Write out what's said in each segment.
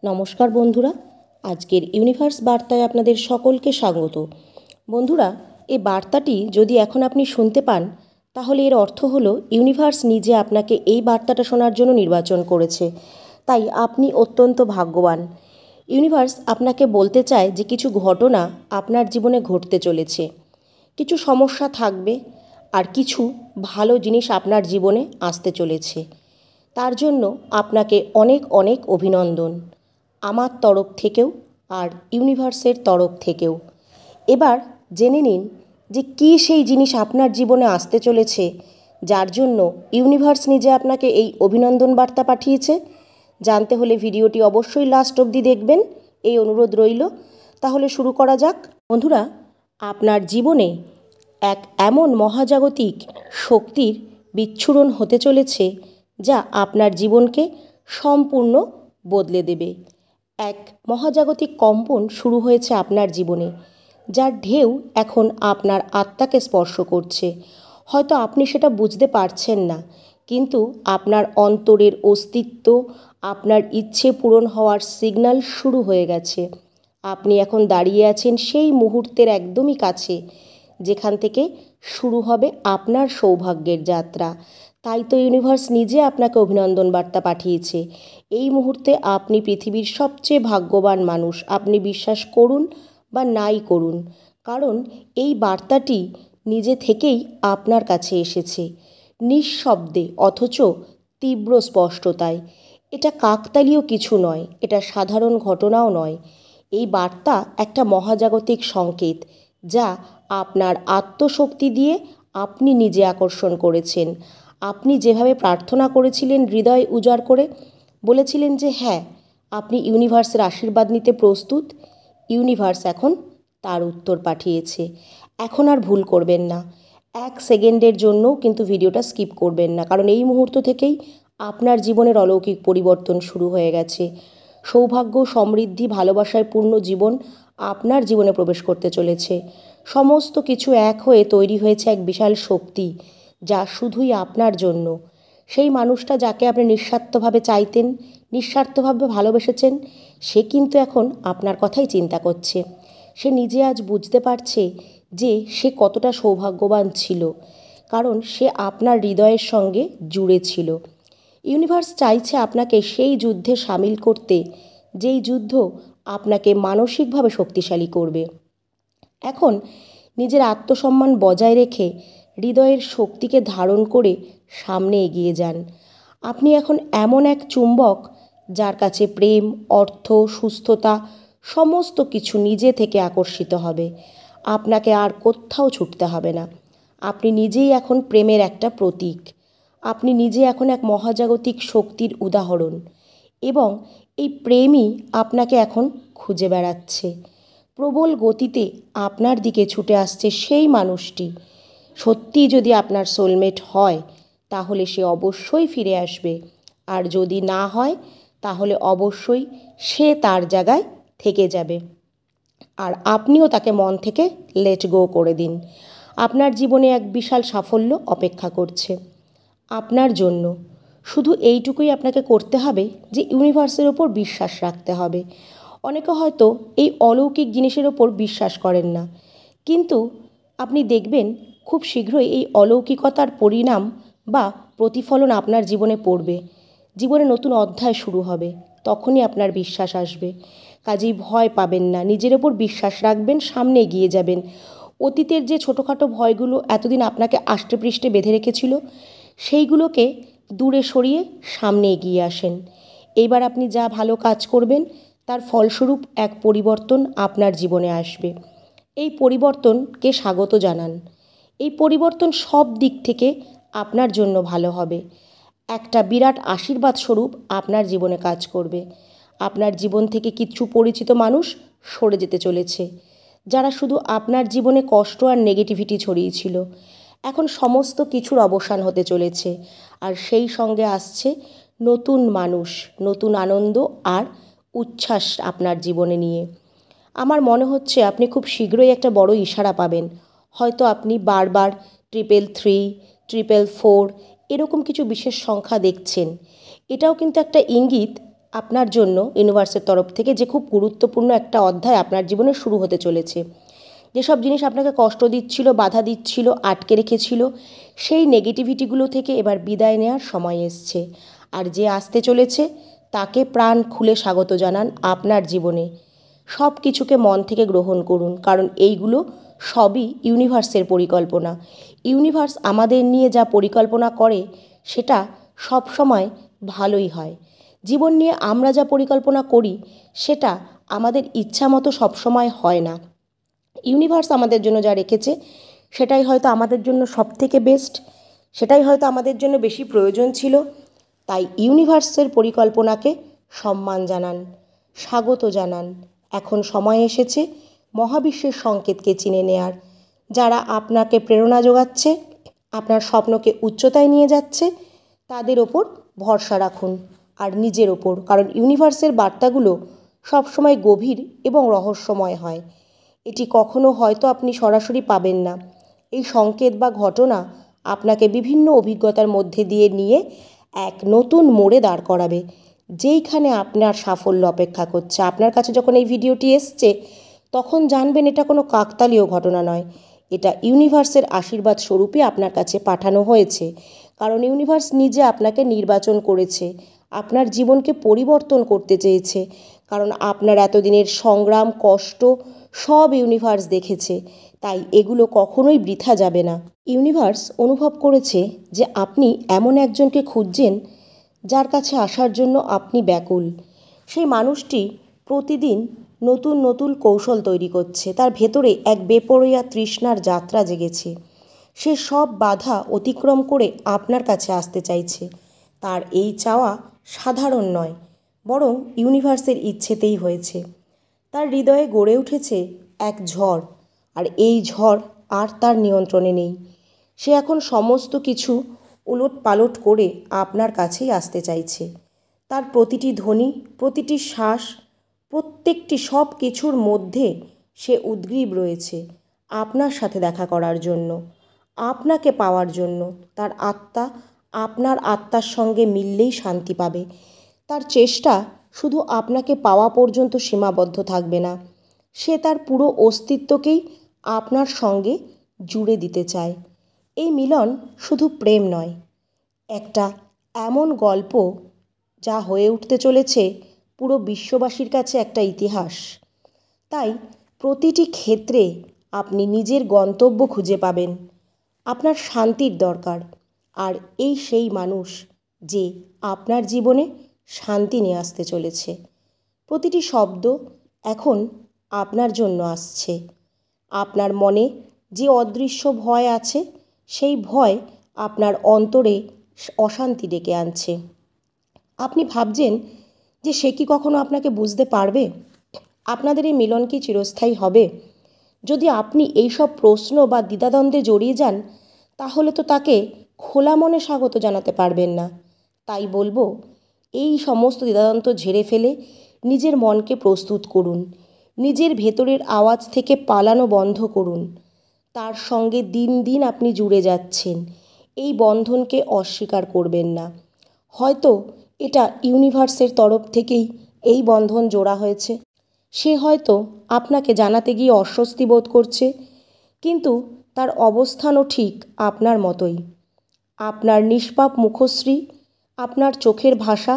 নমস্কার বন্ধুরা, আজকের ইউনিভার্স বার্তায় আপনাদের সকলকে স্বাগত। বন্ধুরা, এই বার্তাটি যদি এখন আপনি শুনতে পান, তাহলে এর অর্থ হলো ইউনিভার্স নিজে আপনাকে এই বার্তাটা শোনার জন্য নির্বাচন করেছে। তাই আপনি অত্যন্ত ভাগ্যবান। ইউনিভার্স আপনাকে বলতে চায় যে কিছু ঘটনা আপনার জীবনে ঘটতে চলেছে, কিছু সমস্যা থাকবে, আর কিছু ভালো জিনিস আপনার জীবনে আসতে চলেছে। তার জন্য আপনাকে অনেক অনেক অভিনন্দন, আমার তরফ থেকেও আর ইউনিভার্সের তরফ থেকেও। এবার জেনে নিন যে কী সেই জিনিস আপনার জীবনে আসতে চলেছে, যার জন্য ইউনিভার্স নিজে আপনাকে এই অভিনন্দন বার্তা পাঠিয়েছে। জানতে হলে ভিডিওটি অবশ্যই লাস্ট অবধি দেখবেন, এই অনুরোধ রইল। তাহলে শুরু করা যাক। বন্ধুরা, আপনার জীবনে এক এমন মহাজাগতিক শক্তির বিচ্ছুরণ হতে চলেছে যা আপনার জীবনকে সম্পূর্ণ বদলে দেবে। এক মহাজাগতিক কম্পন শুরু হয়েছে আপনার জীবনে, যার ঢেউ এখন আপনার আত্মাকে স্পর্শ করছে। হয়তো আপনি সেটা বুঝতে পারছেন না, কিন্তু আপনার অন্তরের অস্তিত্ব, আপনার ইচ্ছে পূরণ হওয়ার সিগন্যাল শুরু হয়ে গেছে। আপনি এখন দাঁড়িয়ে আছেন সেই মুহূর্তের একদমই কাছে, যেখান থেকে শুরু হবে আপনার সৌভাগ্যের যাত্রা। তাই তো ইউনিভার্স নিজে আপনাকে অভিনন্দন বার্তা পাঠিয়েছে। এই মুহূর্তে আপনি পৃথিবীর সবচেয়ে ভাগ্যবান মানুষ, আপনি বিশ্বাস করুন বা নাই করুন, কারণ এই বার্তাটি নিজে থেকেই আপনার কাছে এসেছে, নিঃশব্দে অথচ তীব্র স্পষ্টতায়। এটা কাকতালীয় কিছু নয়, এটা সাধারণ ঘটনাও নয়। এই বার্তা একটা মহাজাগতিক সংকেত, যা আপনার আত্মশক্তি দিয়ে আপনি নিজে আকর্ষণ করেছেন। আপনি যেভাবে প্রার্থনা করেছিলেন, হৃদয় উজাড় করে বলেছিলেন যে হ্যাঁ, আপনি ইউনিভার্সের আশীর্বাদ নিতে প্রস্তুত, ইউনিভার্স এখন তার উত্তর পাঠিয়েছে। এখন আর ভুল করবেন না, এক সেকেন্ডের জন্যও কিন্তু ভিডিওটা স্কিপ করবেন না, কারণ এই মুহূর্ত থেকেই আপনার জীবনের অলৌকিক পরিবর্তন শুরু হয়ে গেছে। সৌভাগ্য, সমৃদ্ধি, ভালোবাসায় পূর্ণ জীবন আপনার জীবনে প্রবেশ করতে চলেছে। সমস্ত কিছু এক হয়ে তৈরি হয়েছে এক বিশাল শক্তি, যা শুধুই আপনার জন্য। সেই মানুষটা যাকে আপনি নিঃস্বার্থভাবে চাইতেন, নিঃস্বার্থভাবে ভালোবেসেছেন, সে কিন্তু এখন আপনার কথাই চিন্তা করছে। সে নিজে আজ বুঝতে পারছে যে সে কতটা সৌভাগ্যবান ছিল, কারণ সে আপনার হৃদয়ের সঙ্গে জুড়ে ছিল। ইউনিভার্স চাইছে আপনাকে সেই যুদ্ধে সামিল করতে, যেই যুদ্ধ আপনাকে মানসিকভাবে শক্তিশালী করবে। এখন নিজের আত্মসম্মান বজায় রেখে হৃদয়ের শক্তিকে ধারণ করে সামনে এগিয়ে যান। আপনি এখন এমন এক চুম্বক, যার কাছে প্রেম, অর্থ, সুস্থতা সমস্ত কিছু নিজে থেকে আকর্ষিত হবে। আপনাকে আর কোথাও ছুটতে হবে না। আপনি নিজেই এখন প্রেমের একটা প্রতীক। আপনি নিজে এখন এক মহাজাগতিক শক্তির উদাহরণ, এবং এই প্রেমই আপনাকে এখন খুঁজে বেড়াচ্ছে। প্রবল গতিতে আপনার দিকে ছুটে আসছে সেই মানুষটি। সত্যি যদি আপনার সোলমেট হয়, তাহলে সে অবশ্যই ফিরে আসবে, আর যদি না হয়, তাহলে অবশ্যই সে তার জায়গায় থেকে যাবে, আর আপনিও তাকে মন থেকে লেট গো করে দিন। আপনার জীবনে এক বিশাল সাফল্য অপেক্ষা করছে আপনার জন্য। শুধু এইটুকুই আপনাকে করতে হবে যে ইউনিভার্সের ওপর বিশ্বাস রাখতে হবে। অনেকে হয়তো এই অলৌকিক জিনিসের ওপর বিশ্বাস করেন না, কিন্তু আপনি দেখবেন খুব শীঘ্রই এই অলৌকিকতার পরিণাম বা প্রতিফলন আপনার জীবনে পড়বে। জীবনে নতুন অধ্যায় শুরু হবে, তখনই আপনার বিশ্বাস আসবে। কাজেই ভয় পাবেন না, নিজের ওপর বিশ্বাস রাখবেন, সামনে এগিয়ে যাবেন। অতীতের যে ছোটোখাটো ভয়গুলো এতদিন আপনাকে আষ্টেপৃষ্ঠে বেঁধে রেখেছিল, সেইগুলোকে দূরে সরিয়ে সামনে এগিয়ে আসেন। এইবার আপনি যা ভালো কাজ করবেন, তার ফলস্বরূপ এক পরিবর্তন আপনার জীবনে আসবে। এই পরিবর্তনকে স্বাগত জানান। এই পরিবর্তন সব দিক থেকে আপনার জন্য ভালো হবে। একটা বিরাট আশীর্বাদ স্বরূপ আপনার জীবনে কাজ করবে। আপনার জীবন থেকে কিছু পরিচিত মানুষ সরে যেতে চলেছে, যারা শুধু আপনার জীবনে কষ্ট আর নেগেটিভিটি ছড়িয়েছিল। এখন সমস্ত কিছুর অবসান হতে চলেছে, আর সেই সঙ্গে আসছে নতুন মানুষ, নতুন আনন্দ আর উচ্ছ্বাস আপনার জীবনে নিয়ে। আমার মনে হচ্ছে আপনি খুব শীঘ্রই একটা বড় ইশারা পাবেন। হয়তো আপনি বারবার 333, 444 এরকম কিছু বিশেষ সংখ্যা দেখছেন। এটাও কিন্তু একটা ইঙ্গিত আপনার জন্য ইউনিভার্সের তরফ থেকে যে খুব গুরুত্বপূর্ণ একটা অধ্যায় আপনার জীবনে শুরু হতে চলেছে। যেসব জিনিস আপনাকে কষ্ট দিচ্ছিল, বাধা দিচ্ছিল, আটকে রেখেছিল, সেই নেগেটিভিটিগুলো থেকে এবার বিদায় নেওয়ার সময় এসছে। আর যে আসতে চলেছে তাকে প্রাণ খুলে স্বাগত জানান আপনার জীবনে। সব কিছুকে মন থেকে গ্রহণ করুন, কারণ এইগুলো সবই ইউনিভার্সের পরিকল্পনা। ইউনিভার্স আমাদের নিয়ে যা পরিকল্পনা করে সেটা সব সময় ভালোই হয়। জীবন নিয়ে আমরা যা পরিকল্পনা করি সেটা আমাদের ইচ্ছা মতো সবসময় হয় না। ইউনিভার্স আমাদের জন্য যা রেখেছে সেটাই হয়তো আমাদের জন্য সবথেকে বেস্ট, সেটাই হয়তো আমাদের জন্য বেশি প্রয়োজন ছিল। তাই ইউনিভার্সের পরিকল্পনাকে সম্মান জানান, স্বাগত জানান। এখন সময় এসেছে মহাবিশ্বের সংকেতকে চিনে নেয়ার। যারা আপনাকে প্রেরণা যোগাচ্ছে, আপনার স্বপ্নকে উচ্চতায় নিয়ে যাচ্ছে, তাদের ওপর ভরসা রাখুন আর নিজের ওপর, কারণ ইউনিভার্সের বার্তাগুলো সবসময় গভীর এবং রহস্যময় হয়। এটি কখনো হয়তো আপনি সরাসরি পাবেন না। এই সংকেত বা ঘটনা আপনাকে বিভিন্ন অভিজ্ঞতার মধ্যে দিয়ে নিয়ে এক নতুন মোড়ে দাঁড় করাবে, যেইখানে আপনার সাফল্য অপেক্ষা করছে। আপনার কাছে যখন এই ভিডিওটি এসছে তখন জানবেন এটা কোনো কাকতালীয় ঘটনা নয়, এটা ইউনিভার্সের আশীর্বাদ স্বরূপে আপনার কাছে পাঠানো হয়েছে। কারণ ইউনিভার্স নিজে আপনাকে নির্বাচন করেছে, আপনার জীবনকে পরিবর্তন করতে চেয়েছে। কারণ আপনার এতদিনের সংগ্রাম, কষ্ট সব ইউনিভার্স দেখেছে, তাই এগুলো কখনোই বৃথা যাবে না। ইউনিভার্স অনুভব করেছে যে আপনি এমন একজনকে খুঁজছেন যার কাছে আসার জন্য আপনি ব্যাকুল। সেই মানুষটি প্রতিদিন নতুন নতুন কৌশল তৈরি করছে, তার ভেতরে এক বেপরোয়া তৃষ্ণার যাত্রা জেগেছে। সে সব বাধা অতিক্রম করে আপনার কাছে আসতে চাইছে। তার এই চাওয়া সাধারণ নয়, বরং ইউনিভার্সের ইচ্ছেতেই হয়েছে। তার হৃদয়ে গড়ে উঠেছে এক ঝড়, আর এই ঝড় আর তার নিয়ন্ত্রণে নেই। সে এখন সমস্ত কিছু উলটপালট করে আপনার কাছেই আসতে চাইছে। তার প্রতিটি ধ্বনি, প্রতিটি শ্বাস, প্রত্যেকটি সব কিছুর মধ্যে সে উদ্গ্রীব রয়েছে আপনার সাথে দেখা করার জন্য, আপনাকে পাওয়ার জন্য। তার আত্মা আপনার আত্মার সঙ্গে মিললেই শান্তি পাবে। তার চেষ্টা শুধু আপনাকে পাওয়া পর্যন্ত সীমাবদ্ধ থাকবে না, সে তার পুরো অস্তিত্বকেই আপনার সঙ্গে জুড়ে দিতে চায়। এই মিলন শুধু প্রেম নয়, একটা এমন গল্প যা হয়ে উঠতে চলেছে পুরো বিশ্ববাসীর কাছে একটা ইতিহাস। তাই প্রতিটি ক্ষেত্রে আপনি নিজের গন্তব্য খুঁজে পাবেন। আপনার শান্তির দরকার, আর এই সেই মানুষ যে আপনার জীবনে শান্তি নিয়ে আসতে চলেছে। প্রতিটি শব্দ এখন আপনার জন্য আসছে। আপনার মনে যে অদৃশ্য ভয় আছে, সেই ভয় আপনার অন্তরে অশান্তি ডেকে আনছে। আপনি ভাবছেন যে সে কি কখনো আপনাকে বুঝতে পারবে? আপনাদের এই মিলন কি চিরস্থায়ী হবে? যদি আপনি এইসব প্রশ্ন বা দ্বিধাদ্বন্দ্বে জড়িয়ে যান, তাহলে তো তাকে খোলা মনে স্বাগত জানাতে পারবেন না। তাই বলবো, এই সমস্ত দ্বিধাদ্বন্দ্ব ঝেড়ে ফেলে নিজের মনকে প্রস্তুত করুন। নিজের ভেতরের আওয়াজ থেকে পালানো বন্ধ করুন। তার সঙ্গে দিন দিন আপনি জুড়ে যাচ্ছেন, এই বন্ধনকে অস্বীকার করবেন না। হয়তো এটা ইউনিভার্সের তরফ থেকেই এই বন্ধন জোড়া হয়েছে। সে হয়তো আপনাকে জানাতে গিয়ে অস্বস্তি বোধ করছে, কিন্তু তার অবস্থানও ঠিক আপনার মতোই। আপনার নিষ্পাপ মুখশ্রী, আপনার চোখের ভাষা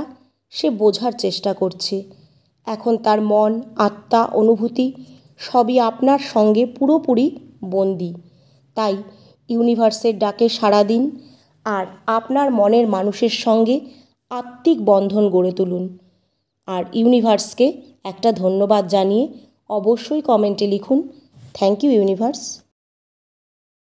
সে বোঝার চেষ্টা করছে। এখন তার মন, আত্মা, অনুভূতি সবই আপনার সঙ্গে পুরোপুরি বন্দী। তাই ইউনিভার্সের ডাকে সাড়া দিন আর আপনার মনের মানুষের সঙ্গে আত্মিক বন্ধন গড়ে তুলুন। আর ইউনিভার্সকে একটা ধন্যবাদ জানিয়ে অবশ্যই কমেন্টে লিখুন, থ্যাংক ইউ ইউনিভার্স।